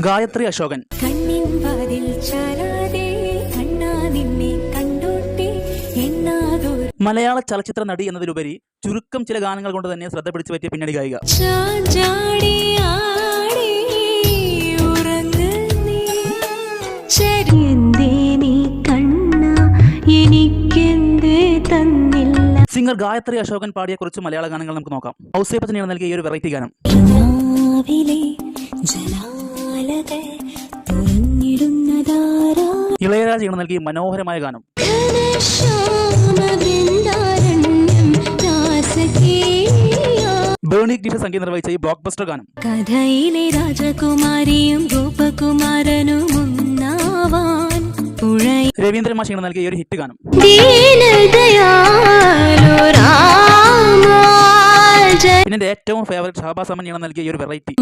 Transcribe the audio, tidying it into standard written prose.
ഗായത്രി അശോകൻ. മലയാള ചലച്ചിത്ര നടി എന്നതിലുപരി ചുരുക്കം ചില ഗാനങ്ങൾ കൊണ്ട് തന്നെ ശ്രദ്ധ പിടിച്ചു പറ്റിയ പിന്നണി ഗായിക. സിംഗർ ഗായത്രി അശോകൻ പാടിയ കുറച്ച് മലയാള ഗാനങ്ങൾ നമുക്ക് നോക്കാം. ഔസേപ്പച്ചനാണ് നൽകിയ ഈ ഒരു വെറൈറ്റി ഗാനം. ഇളയരാജയാണ് നൽകിയ മനോഹരമായ ഗാനം. ബേണി ഗ്രീഷ് സംഗീതം നിർവഹിച്ച ഈ ബ്ലോക്ക് ബസ്റ്റർ ഗാനം. കഥയിലെ രാജകുമാരിയും ഗോപകുമാരനും രവീന്ദ്രൻ മാഷിയാണ് നൽകിയ ഈ ഒരു ഹിറ്റ് ഗാനം. പിന്നെ ഏറ്റവും ഫേവറേറ്റ് ഷഹബാസ് അമനിയാണ് നൽകിയ ഈ ഒരു വെറൈറ്റി.